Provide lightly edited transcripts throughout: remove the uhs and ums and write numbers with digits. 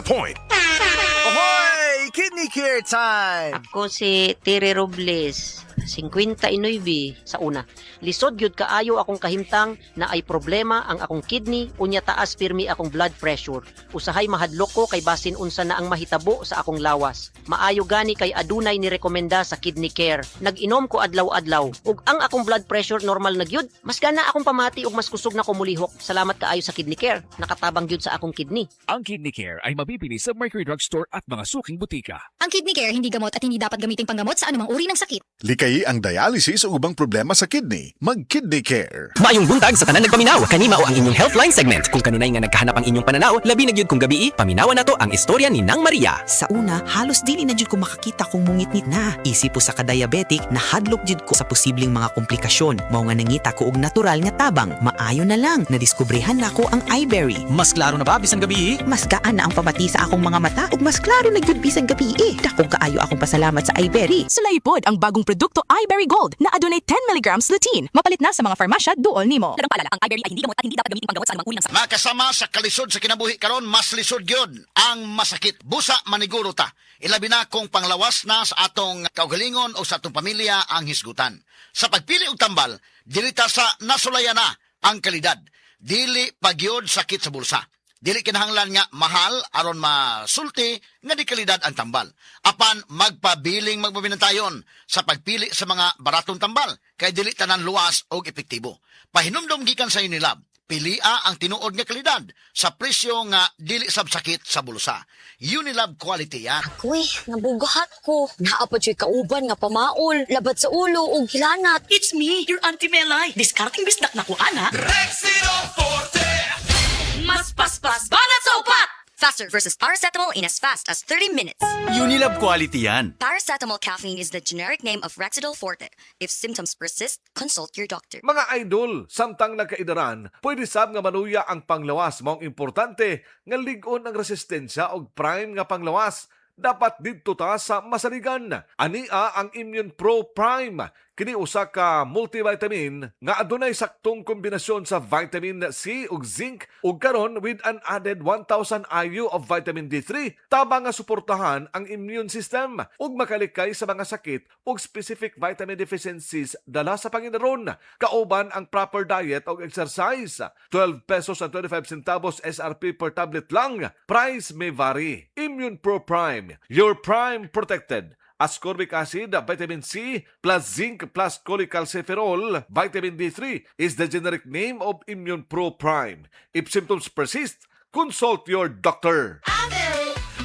point. Ahoy! Kidney care time! Ako si Tere Robles, 59 sa una. Lisod gyud kaayo akong kahimtang na ay problema ang akong kidney unya taas pirmi akong blood pressure. Usahay mahadlok ko kay basin unsa na ang mahitabo sa akong lawas. Maayo gani kay adunay ni rekomenda sa kidney care. Nag-inom ko adlaw-adlaw ug ang akong blood pressure normal na gyud. Mas gana akong pamati ug mas kusog na ko mulihok. Salamat kaayo sa kidney care. Nakatabang gyud sa akong kidney. Ang Kidney Care ay mabibili sa Mercury Drugstore at mga suking butika. Ang kidney care hindi gamot at hindi dapat gamiting panggamot sa anumang uri ng sakit. Likay ang dialysis o ubang problema sa kidney. Mag-Kidney Care. Maayong buntag sa tanan nagpaminaw. Kanima o ang inyong Healthline segment. Kung kanunay nga nagkahanap ang inyong pananaw, labi na gyud kung gabi, paminawan nato ang istorya ni Nang Maria. Sa una, halos dili na jud ko makakita kung mungit-ngit na. Isip po sa ka-diabetic, nahadlok jud ko sa posibleng mga komplikasyon. Mao nga nangita ko og natural nga tabang. Maayo na lang, nadiskubrehan na ko ang iBerry. Mas klaro na ba bisan gabi? Mas gaan na ang pamati sa akong mga mata ug mas klaro na jud bisan gabi. Dakong kaayo akong pasalamat sa iBerry. Sulay pod ang bagong produkto iBerry Gold na adunay 10 mg lutein. Mapalit na sa mga farmasya duol nimo. Larang paalala, ang iBerry ay hindi gamot at hindi dapat gamiting panggamot sa anumang uri ng sakit. Makasama sa kalisod sa kinabuhi karon mas lisod gyud ang masakit. Busa maniguro ta. Ilabi na kung panglawas na sa atong kaugalingon o sa atong pamilya ang hisgutan. Sa pagpili og tambal, dili ta sa nasulayan na ang kalidad. Dili pagyod sakit sa bulsa. Dili kinahanglan nga mahal aron masulti nga di kalidad ang tambal. Apan magpabiling magpabinantayon sa pagpili sa mga baratong tambal kay dili tanan luwas o epektibo. Pahinumdom gikan sa Unilab, pilia ang tinuod nga kalidad sa presyo nga dili sabsakit sa bulsa. Unilab quality yan. Uy, nabugahat ko. Naapod siya kauban nga pamaol, labat sa ulo o gilanat. It's me, your Auntie Melay. Discarding bisdak na ko, ana. Mas paspas, banat sa upat! Faster versus paracetamol in as fast as 30 minutes. Unilab quality yan. Paracetamol caffeine is the generic name of Rexidol Forte. If symptoms persist, consult your doctor. Mga idol, samtang nagkaidaran, pwede sab nga manuya ang panglawas. Maong importante nga ligon ang resistensya og prime nga panglawas. Dapat didto ta sa masaligan. Ania ang Immune Pro Prime. Kini usa ka multivitamin nga adunay saktong kombinasyon sa vitamin C ug zinc ug karon with an added 1,000 IU of vitamin D3 tabang nga suportahan ang immune system ug makalikay sa mga sakit ug specific vitamin deficiencies dala sa Panginoon. Kauban ang proper diet ug exercise. 12 pesos and 25 centavos SRP per tablet lang. Price may vary. Immune Pro Prime, your prime protected. Ascorbic acid, vitamin C, plus zinc, plus cholecalciferol, vitamin D3 is the generic name of Immune Pro Prime. If symptoms persist, consult your doctor.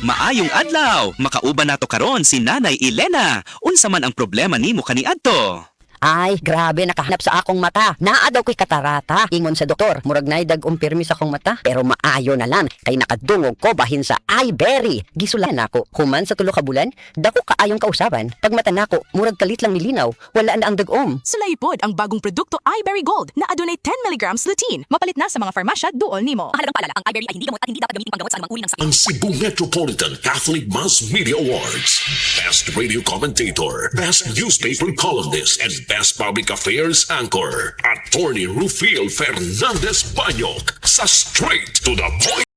Maayong adlaw. Makauban nato karon si Nanay Elena. Unsa man ang problema nimo kaniadto? Ay, grabe, nakahanap sa akong mata. Naa daw ko'y katarata. Ingon sa doktor, murag na'y dag-umpirmi sa akong mata. Pero maayo na lang, kay nakadungog ko bahin sa iBerry. Gisulan ako. Human sa tulo ka bulan, dako kaayong kausaban. Pag mata nako, murag kalit lang nilinaw. Wala na ang dag-om. Sulay pod ang bagong produkto iBerry Gold na adunay 10 mg lutein. Mapalit na sa mga farmasya duol nimo. Larang paalala, ang iBerry ay hindi gamot at hindi dapat gamiting panggamot sa anumang uri ng sakit. Ang Cebu Metropolitan Catholic Mass Media Awards. Best Radio Commentator, Best Newspaper Columnist, and Best Public Affairs Anchor. Attorney Rufiel Fernandez Banyok sa Straight to the Point